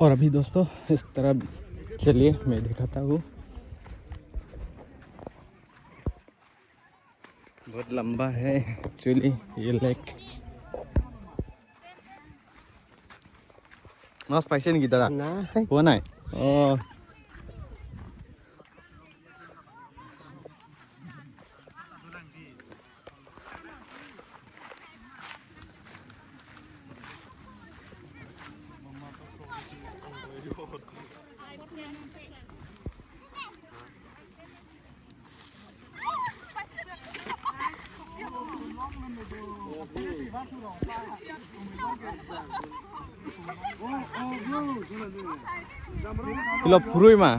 और अभी दोस्तों इस तरह चलिए मैं दिखाता हूँ। बहुत लंबा है एक्चुअली ये lake. Mas paisen kita dah. Nah, Bukan naik. Oh. Kilo purui mah.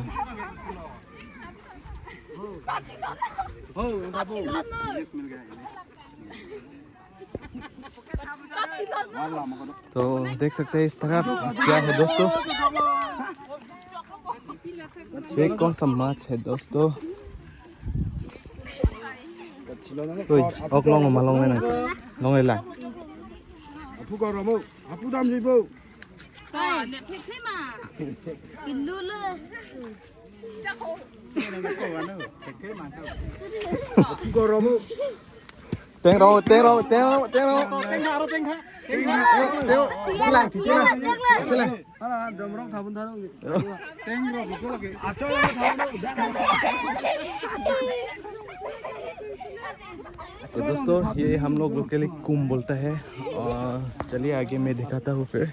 तो देख सकते हैं इस तरफ क्या है दोस्तों। ये कौन सा माछ है दोस्तों। ओकलोंग मालोंग में ना लोंग ले ला। Apu kau ramu, apu dam ribu. Nè phê phê mà Kín lưu lưu Chắc không Apu kau ramu. Tên đâu, tên đâu, tên đâu, tên đâu. Tên hạ đâu, tên hạ. Tên lại chỉ tên lại. Tên lại. Ala domrong thabun tharo. Teng ro buku lagi. Acho yang thabun. तो दोस्तों ये हम लोग के लिए कुम बोलता है। और चलिए आगे मैं दिखाता हूँ फिर।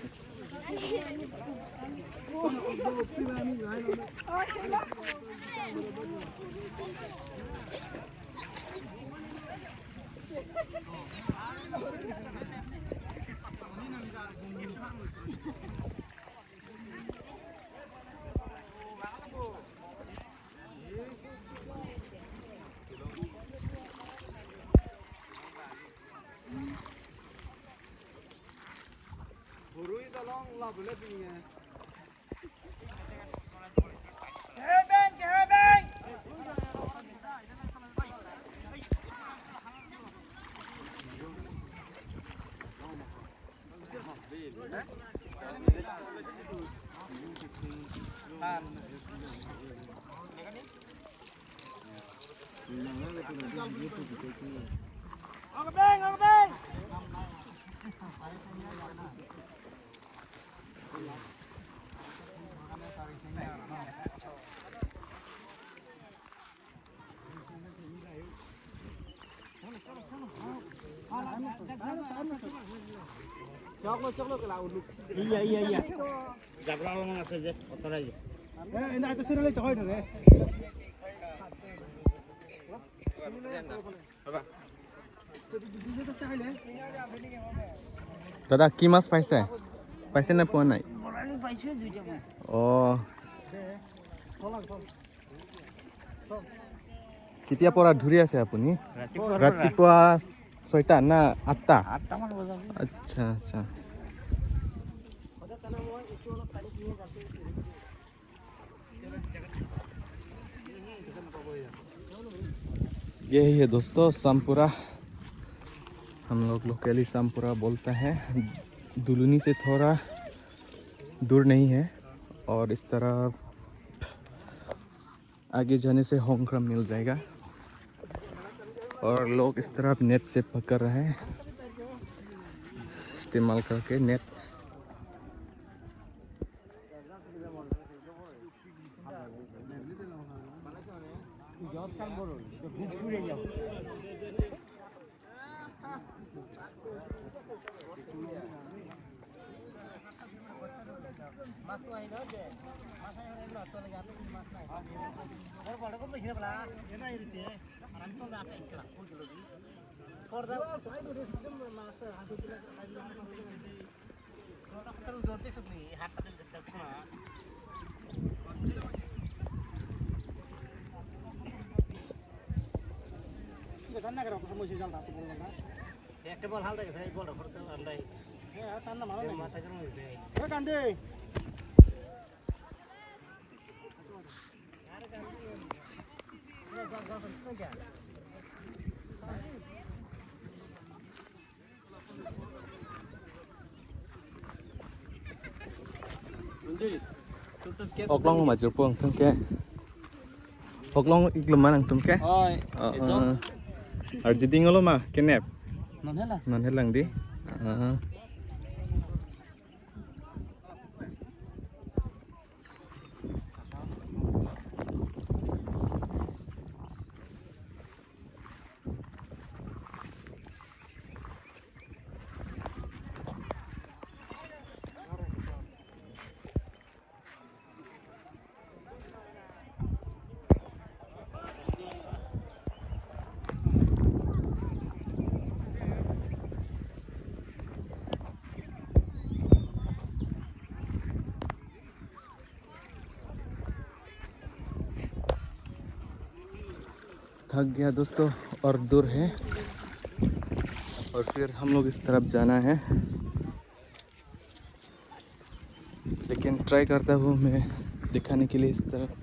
Burui tolong lah boleh punya. Coklo kela ulu. Iya. Jabra lo mana saja, otor aja. Ini itu sini lagi coy deh. दादा की मास पाइसे? पाइसे ना पोन नाइ? Oh. Ketia pora dhuri ase apuni? Ratipua 6টা না 8টা? 8টা মান বজাব। আচ্ছা আচ্ছা। यही है दोस्तों सामपुरा। हम लोग लोकली सामपुरा बोलता है। दुलुनी से थोड़ा दूर नहीं है और इस तरह आगे जाने से होंगक्रम मिल जाएगा। और लोग इस तरह नेट से पकड़ रहे हैं इस्तेमाल करके net. Oklong mà chụp buông thằng kia. Oklong ít lắm mà thằng kia. Ở chỉ tiếng mà cái nẹp. Non hết lần đi. थक गया दोस्तों और दूर है और फिर हम लोग इस तरफ जाना है, लेकिन ट्राई करता हूँ मैं दिखाने के लिए इस तरफ।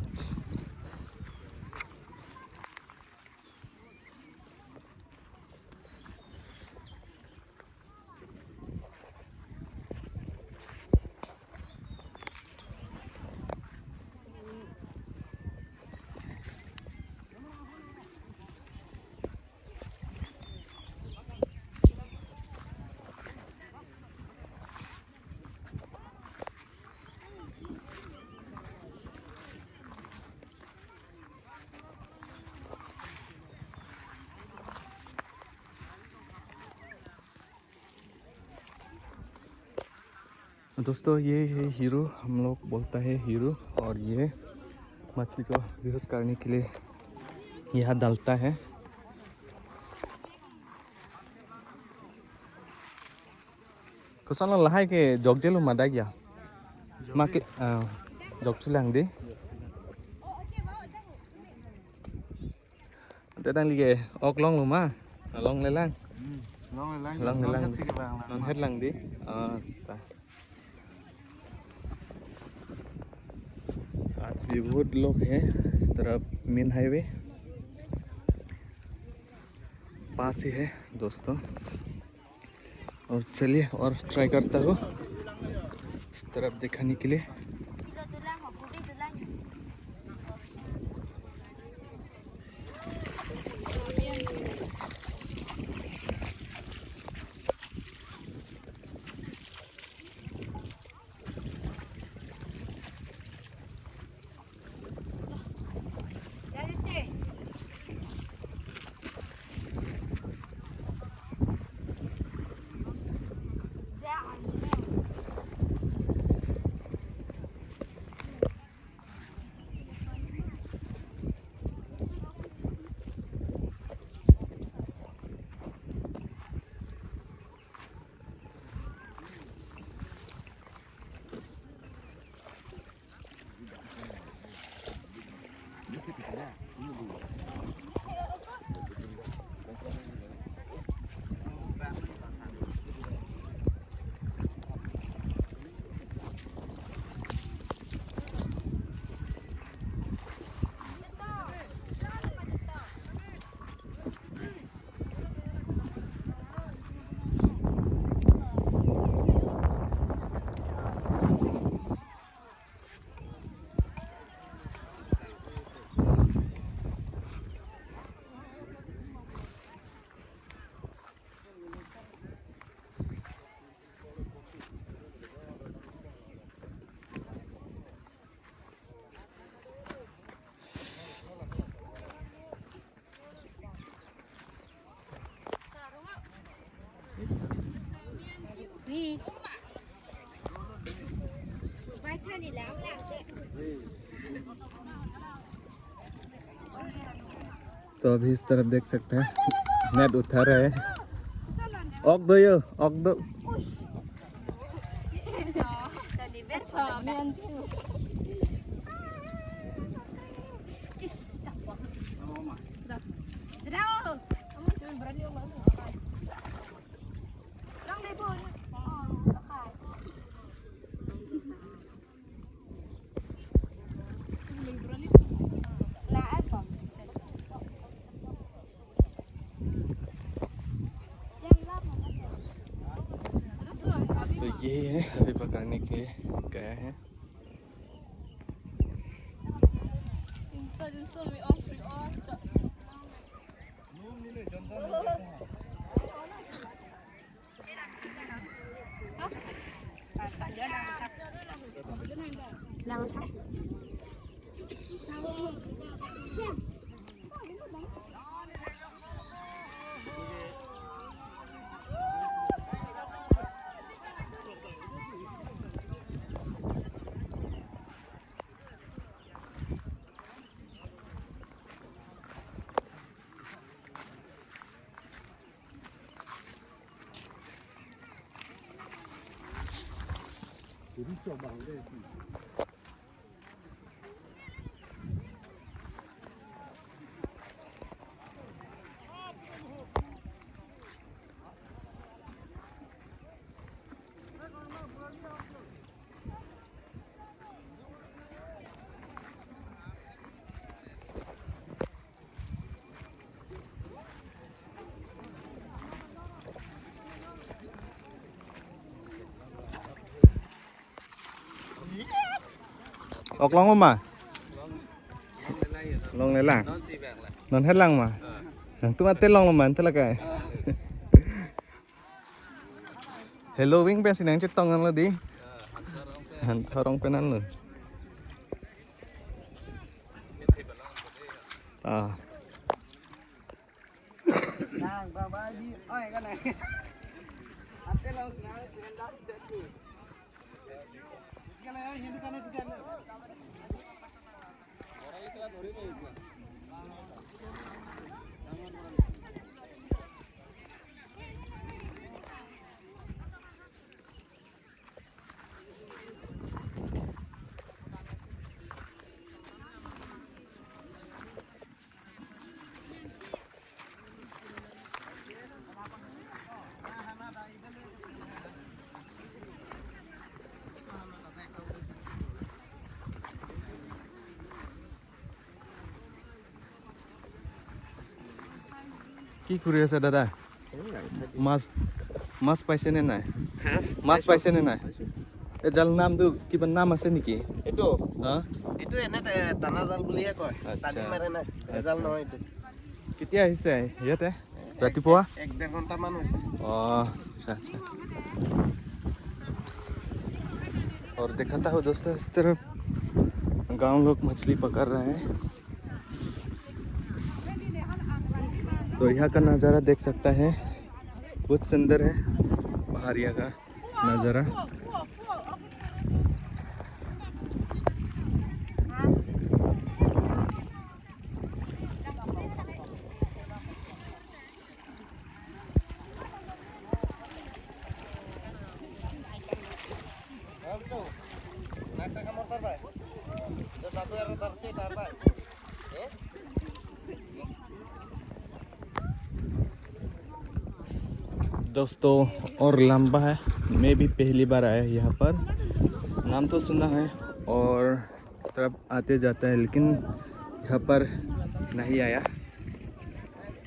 दोस्तों ये है हीरो, हम लोग बोलता है हीरो, और ये मछली को बेहोश करने के लिए यहाँ डालता है। Kosan lah ke jog je lu madak ya. Mak jog chulang di. Te dang li ke ok long lu ma. Long le lang. Long le lang. Non hết lang di. आज भी बहुत लोग हैं इस तरफ, मेन हाईवे पास ही है दोस्तों। और चलिए और ट्राई करता हूँ इस तरफ दिखाने के लिए। तो अभी इस तरफ देख सकते हैं नेट उठा रहा है। ऑक दो यो, ऑक दो। तो यही है अभी पकड़ने के लिए गया है। ออกลองมาลองในหลังนอนให้หลังมาตัวมาเต้นลองลงมันเท่าไหร่กันเฮลโลวิ่งไปสินังจะต้องกันเลยดิหันทารองไปนั่นเลยNang baba di oi kan này. Ate lo senang senang set tu. Kalau yang Hindu kan itu kan. Orang itu lah dori ni. কি কৰি আছে দাদা মাছ মাছ পাইছে নে নাই মাছ পাইছে নে নাই এই জাল নামটো কিবা নাম আছে নেকি Itu. হা Itu enak tanah dal beli ya kok. Tadi meren na. Jal no itu. কেতিয়া আহিছে ইয়াতে ৰাতিপুৱা 1-1.5 घंटा मान होइसे. अच्छा अच्छा और दिखाता हूँ दोस्तों इस तरफ गांव लोग मछली पकड़ रहे हैं तो यहाँ का नज़ारा देख सकता है बहुत सुंदर है पहाड़िया का नज़ारा Nakta ka motor ba? Do tatu er tarche tar ba? Eh? दोस्तों और लंबा है मैं भी पहली बार आया यहाँ पर नाम तो सुना है और तरफ आते जाता है लेकिन यहाँ पर नहीं आया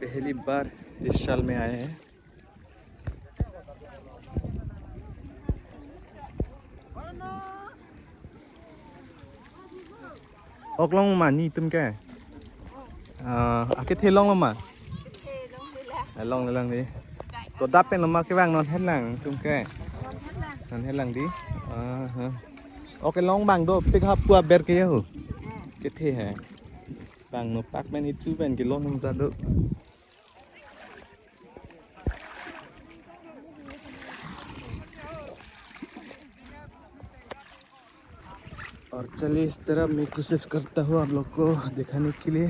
पहली बार इस साल में आए हैं ốc long mà ni tum cái cái thê long mà long lần đi có đáp bên mà cái vàng non hết lằng tum cái non hết lằng đi cái long bằng đô pick up qua ber cái hả cái thê hả bằng nó pack bên ít chú bên cái lon không ra được और चलिए इस तरह मैं कोशिश करता हूँ आप लोग को दिखाने के लिए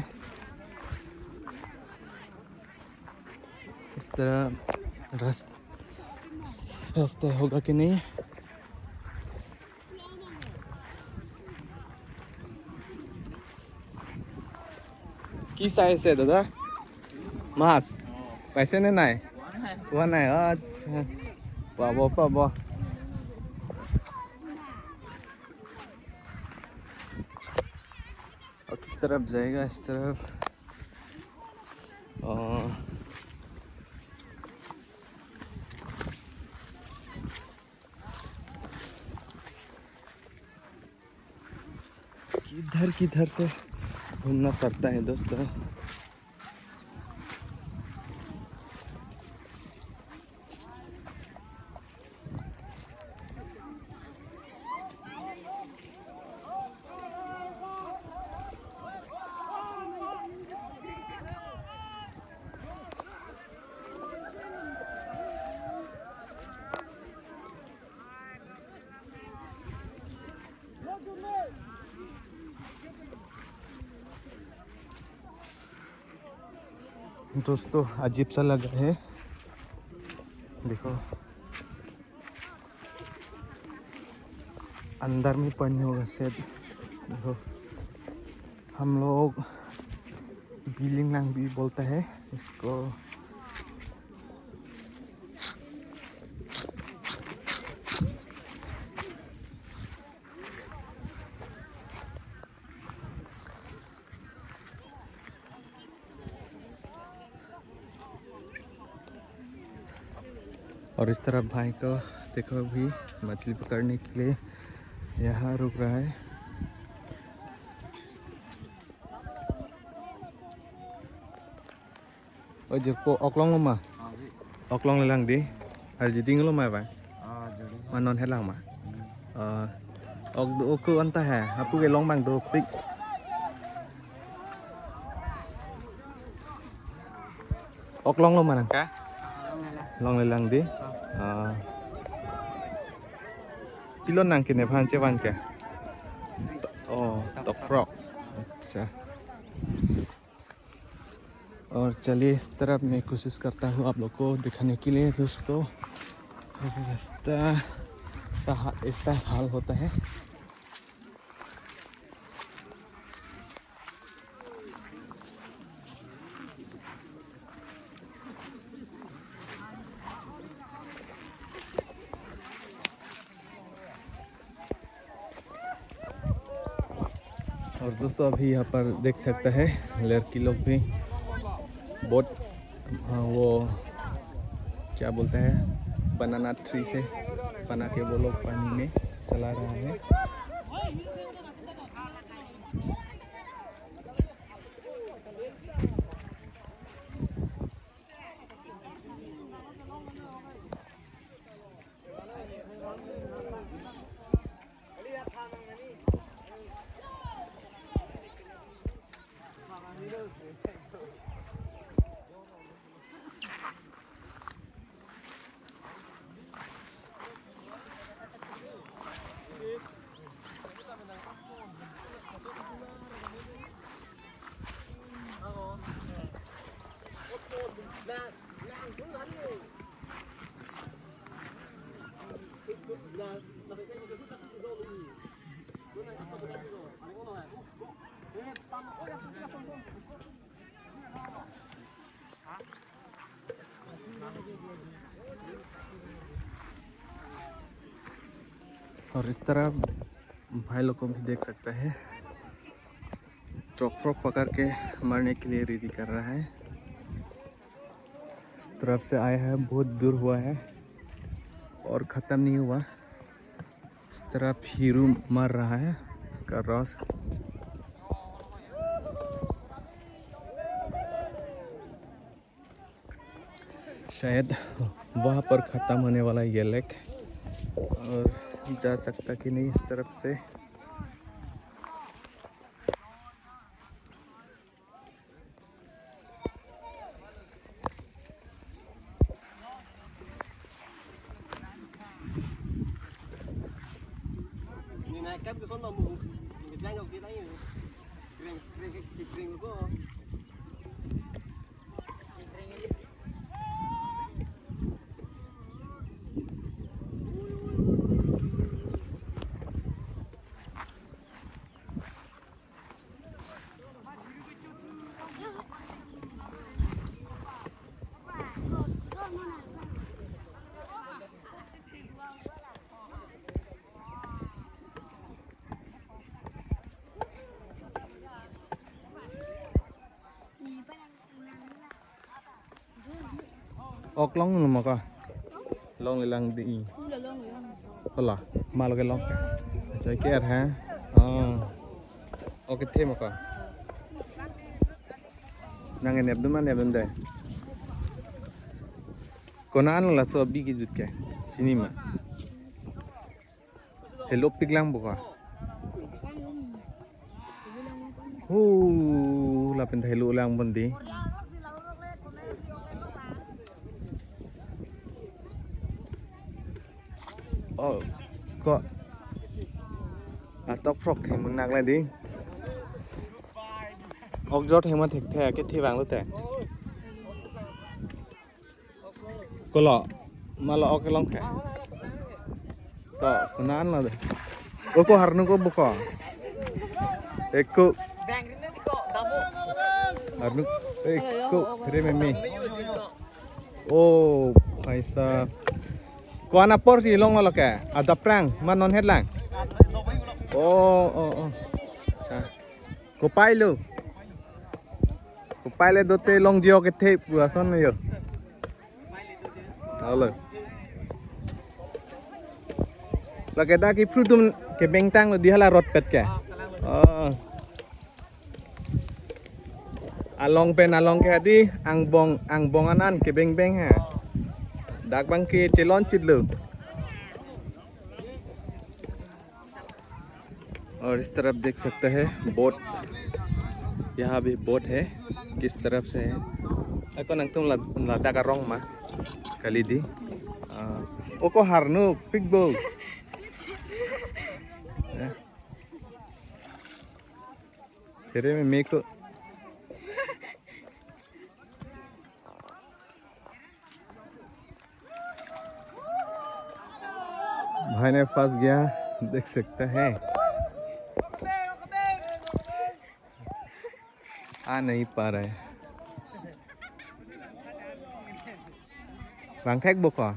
इस तरह रास्ता होगा कि नहीं की साइज है दादा मास पैसे नहीं नाय वो नहीं अच्छा वाह वाह और किस तरफ जाएगा इस तरफ किधर से घूमना पड़ता है दोस्तों। दोस्तों अजीब सा लगा है, देखो अंदर में पानी होगा शायद। देखो हम लोग बिलिंगलांग भी बोलता है इसको। और इस तरफ भाई को देखो अभी मछली पकड़ने के लिए यहाँ रुक रहा है। और जो को ऑकलॉन्ग लो मा ऑकलॉन्ग ले लंग दी हर जितिंग लो मा भाई मा नॉन है लंग मा ऑक दो को अंता है आपको के लॉन्ग बांग दो पिक ऑकलॉन्ग लो मा नंग का लॉन्ग ले लंग दी किलो नंग के ने भान चे भान के तो फ्रॉक अच्छा। और चलिए इस तरफ मैं कोशिश करता हूँ आप लोग को दिखाने के लिए दोस्तों। रास्ता ऐसा हाल होता है। और दोस्तों अभी यहाँ पर देख सकते हैं लड़की लोग भी बहुत वो क्या बोलते हैं बनाना ट्री से बना के वो लोग पानी में चला रहा है। और इस तरह भाई लोग को भी देख सकते हैं फ्रॉक पकड़ के मारने के लिए रेडी कर रहा है। इस तरफ से आया है, बहुत दूर हुआ है और ख़त्म नहीं हुआ। इस तरफ हीरू मार रहा है इसका रस। शायद वहाँ पर ख़त्म होने वाला ये लेक और जा सकता कि नहीं इस तरफ से। Ốc lông mà coi lông này lăng đi có là mà là cái lông trái kia hả ok thêm mà coi Nangen nep duman nep dun deh. Konan lah so bigi jut ke. Sini mah. Hello piglang buka. Lah pen hello lang bondi. Oh, kok atok frog thì muốn nặng lại đi. Ốc giót hay mà thịt thè cái thi vàng luôn tè. Có lọ mà lọ cái lông khẽ. Đó, có nán là được. Có harnu có buka. Eko. Harnu eko kere memi. Oh, भाई साहब. Ko anak porsi long lo ke? Ada prang, man non headlang. Oh. Ko pai lu. Ko pai le dote long jio ke tape gua son yo. Alo. La ke da ki frutum ke bengtang lo dihala rot pet ke. Oh. Along ke di ang bong anan ke beng ha. डाक बंग के चेलॉन चिल्लो और इस तरफ देख सकते हैं boat यहाँ भी बोट है किस तरफ से है ako nang tung lada ka rong ma kalidi oko harnu pigbo tere me meko भाई ने फंस गया देख सकते हैं आ नहीं पा रहे vàng thép buộc à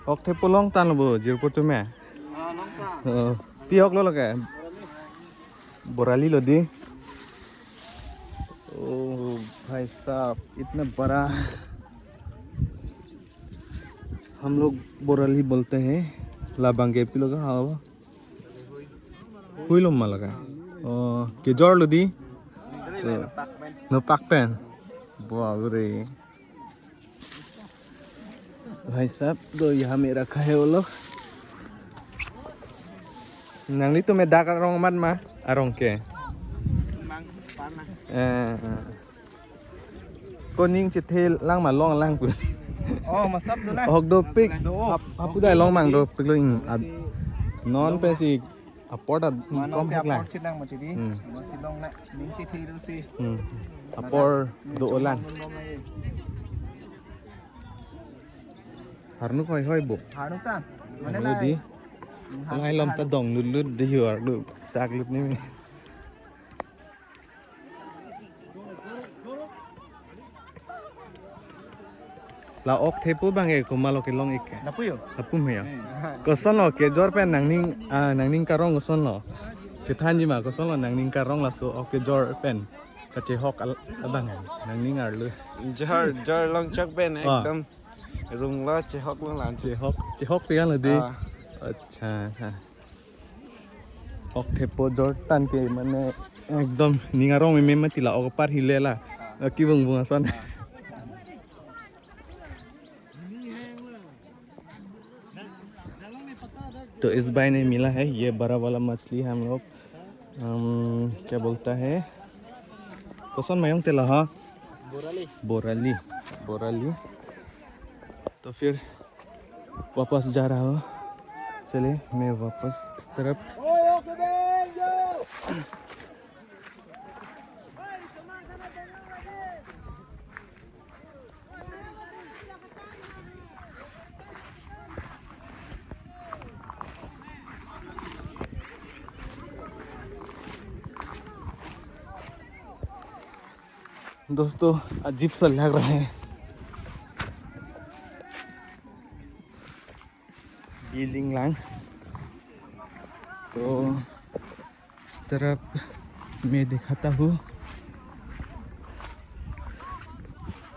ok thế polong tan là bờ jiu cô chú mẹ tí học lo là cái borali lo đi ओ भाई साहब इतना बड़ा हम लोग बोरली बोलते हैं लाबांगे पिलो का हाँ हुई लो मालगा के जोर लो दी no pak pen वाह रे भाई साहब तो यहाँ में रखा है वो लोग नंगली तो मैं दाग रंग मत मा arong ke con những chiếc thê lang mà long lang quỷ mà sắp rồi này học đồ pick hấp phụ đại long màng đồ pick lên non pe si apport à com hết lại chiếc năng mà thì đi nó xịt long lại những chiếc thi đó xí apport đồ lan harnu khoi hoi bộ harnu ta harnu đi lai lom ta dong lướt lướt đi hiểu được sạc lướt này là ok thế bố bằng cái cũng malo cái long ik là pum hiểu có son lo cái jor pen nang ning karong có son lo chỉ than gì mà có son lo nang ning karong là số ok cái jor pen cái chế hok bằng nang ning ar luôn jor long chắc bên này एकदम rung lo chế hok luôn làm chế hok phía là đi अच्छा ok thế bố jor tan cái mà này एकदम ning arong में mati là ok par hile là ki bung bung son तो इस भाई ने मिला है ये बड़ा वाला मछली हम लोग क्या बोलता है कौन मयंग तेला हाँ बोराली बोराली बोराली तो फिर वापस जा रहा हूँ चले मैं वापस इस तरफ दोस्तों अजीब सा लग रहा है गीलिंग लांग तो इस तरफ मैं दिखाता हूँ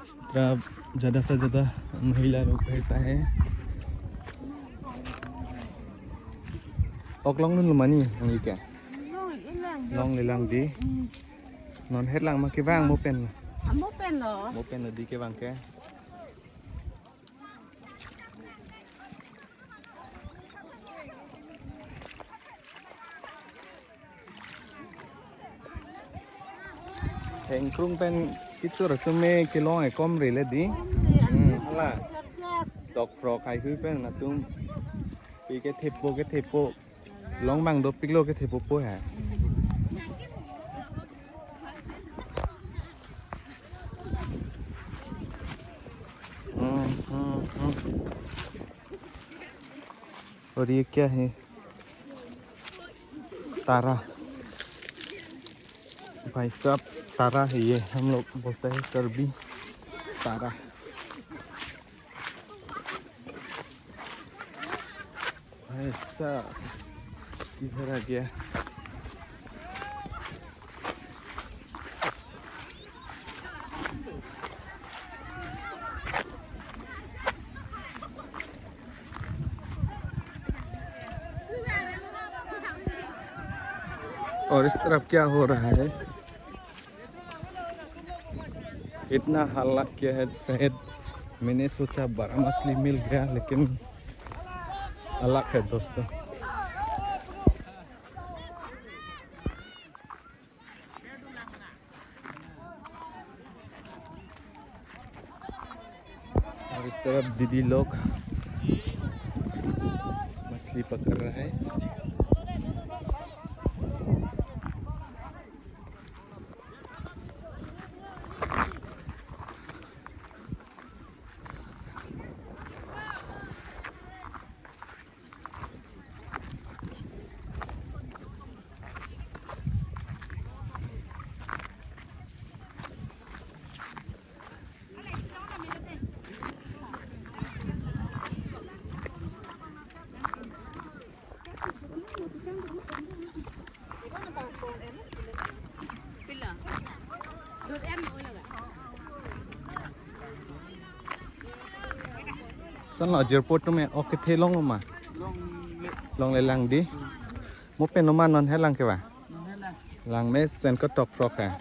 इस तरफ ज़्यादा से ज़्यादा महिला लोग रहता है ओकलोंग नुन लुमानी अंगी क्या लोंग ले लांग दी नॉन हेड लांग मा के वांग मो pen Mốt bên rồi. mô pen là đi cái vàng cái Hẹn krung pen itu rasa me kelong ai kom rele di là dọc frog hay cứ pen là tum cái thepo long bang do piklo cái thepo po hả और ये क्या है तारा भाई साहब तारा है ये हम लोग बोलते हैं करबी तारा ऐसा किधर आ गया और इस तरफ क्या हो रहा है इतना हल्ला किया है शायद मैंने सोचा बड़ा मछली मिल गया लेकिन अलग है दोस्तों और इस तरफ दीदी लोग मछली पकड़ रहा है Sân là airport nó mẹ ok thế long mà long lại lăng đi một bên nó man non hết lăng cái bà lăng mấy sen có tọc frog à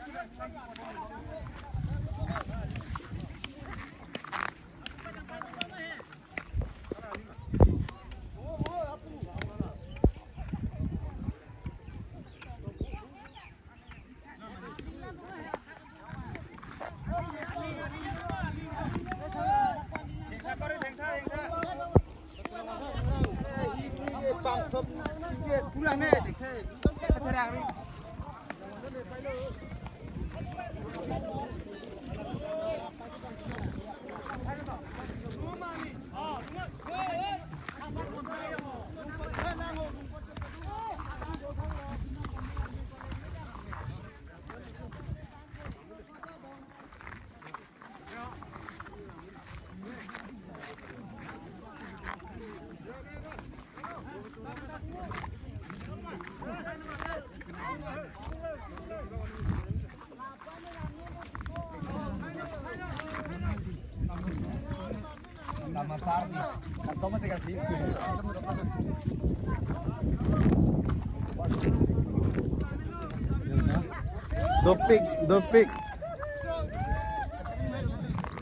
Dopik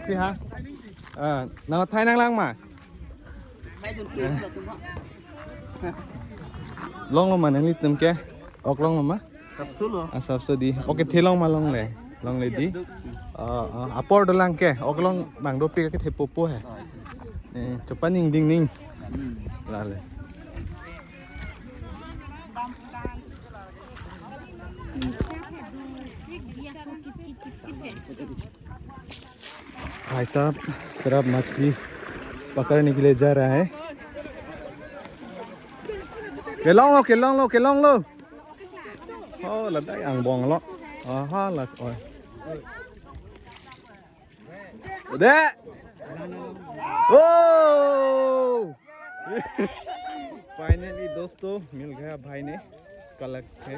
Thì hả nào thay năng lăng mà long mà năng đi tìm kia ốc long mà सब सुलो à sao sao đi ok thế long mà long này long lấy đi apor đồ lang kè ok long bảng đô pi cái thề popo hả chụp pan ninh ding ninh làเลยभाई साहब इस तरफ मछली पकड़ने के लिए जा रहा है cái long lo là đấy ăn bòn lắm ha là rồi đấy oh finally दोस्तों मिल गया भाई ने कलक है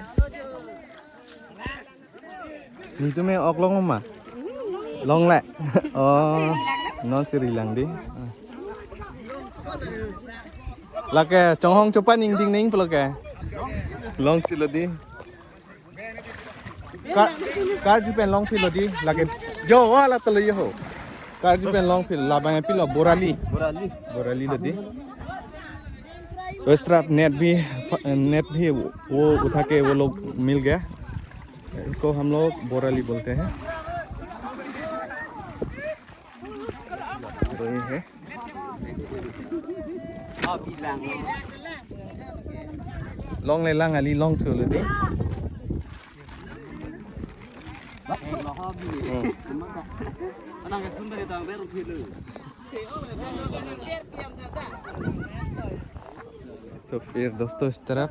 नीचे में ऑक लोंग mà long lại nó sẽ lằng đi là cái trong hông chụp ảnh ninh ninh phải cái long thì là đi cái gì bên long thì là đi là cái yo là tao lấy yo cái gì bên long thì là bằng cái là borali là đi strap net भी वो उठा के वो लोग मिल गया इसको हम लोग बोराली बोलते हैं तो ये है long này lang ali long thừa đi तो फिर दोस्तों इस तरफ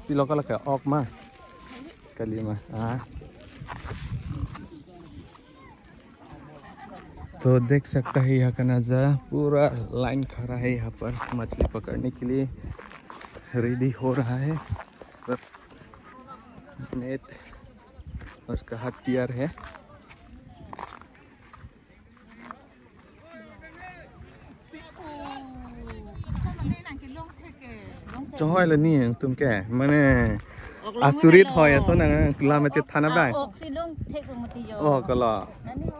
pilo ka laka ok ma kalima तो देख सकता है यहाँ का नज़ारा पूरा लाइन खड़ा है यहाँ पर मछली पकड़ने के लिए रेडी हो रहा है सब नेट उसका हथियार है cho hỏi là nè tụm kẻ mà nè Asurit hỏi à số này làm mà chết thằng nào đây cái là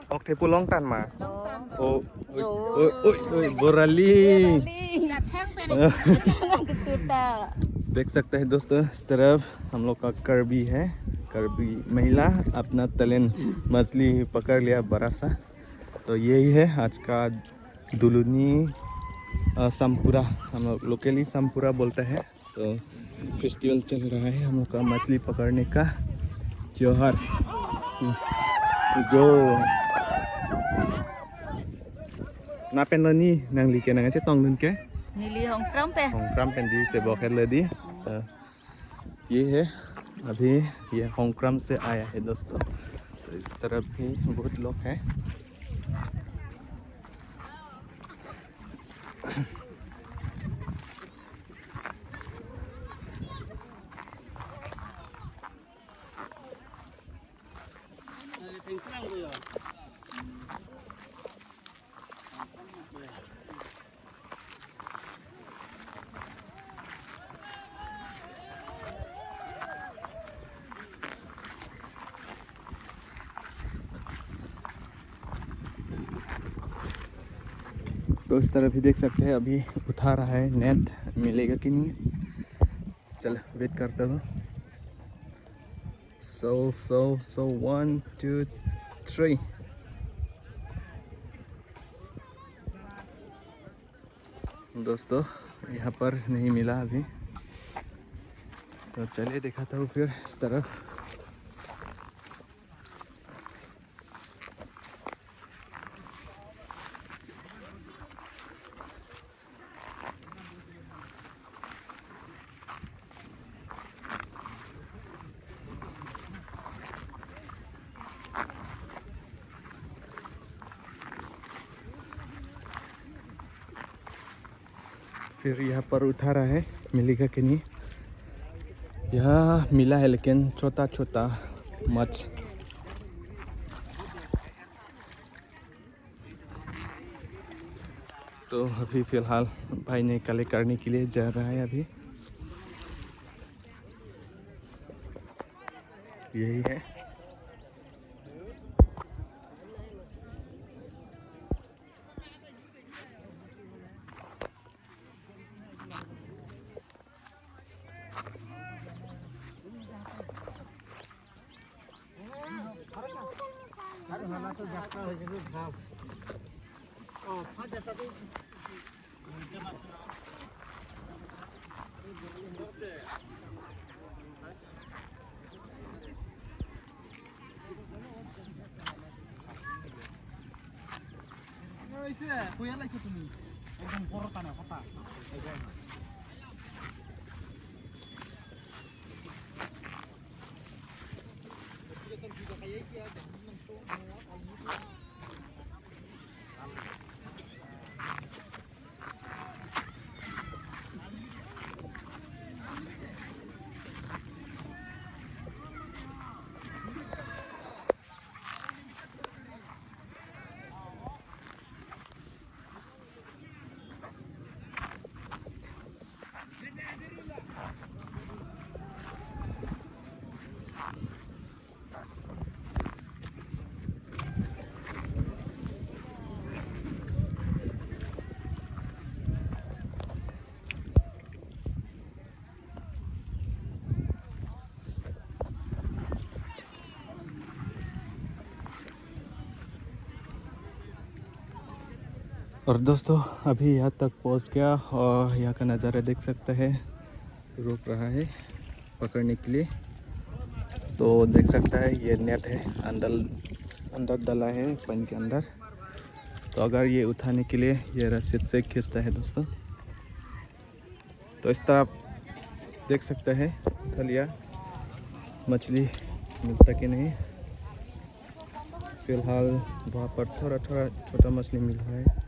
ok thế pulong tan mà ôi borali देख सकते हैं दोस्तों इस तरफ हम लोग का कर्बी है कर्बी महिला अपना तलेन मछली पकड़ लिया बड़ा सा तो यही है आज का दुलुनी सामपुरा हम लोग लोकली सामपुरा बोलते हैं तो फेस्टिवल चल रहा है हम लोग का मछली पकड़ने का त्योहार जो ना पेन लनी नंगली के नंगे से तोंग दिन के नीली होंग पेन दी ते बॉकेट ले दी ये है अभी ये होंग से आया है दोस्तों तो इस तरफ भी बहुत लोग हैं तो इस तरफ भी देख सकते हैं अभी उठा रहा है नेट मिलेगा कि नहीं चल वेट करता हूँ so 1 2 3 दोस्तों यहाँ पर नहीं मिला अभी तो चलिए दिखाता हूँ फिर इस तरफ फिर यहाँ पर उठा रहा है मिलेगा कि नहीं यहाँ मिला है लेकिन छोटा छोटा मछ तो अभी फ़िलहाल भाई ने कलेक्ट करने के लिए जा रहा है अभी यही है একদম বড় টানা কথা और दोस्तों अभी यहाँ तक पहुँच गया और यहाँ का नज़ारा देख सकते हैं। रुक रहा है पकड़ने के लिए, तो देख सकता है ये नेट है अंदर डाला है पानी के अंदर। तो अगर ये उठाने के लिए ये रस्सी से खींचता है दोस्तों, तो इस तरह देख सकते हैं उठा लिया। मछली मिलता कि नहीं, फिलहाल वहाँ पर थोड़ा छोटा मछली मिल रहा है।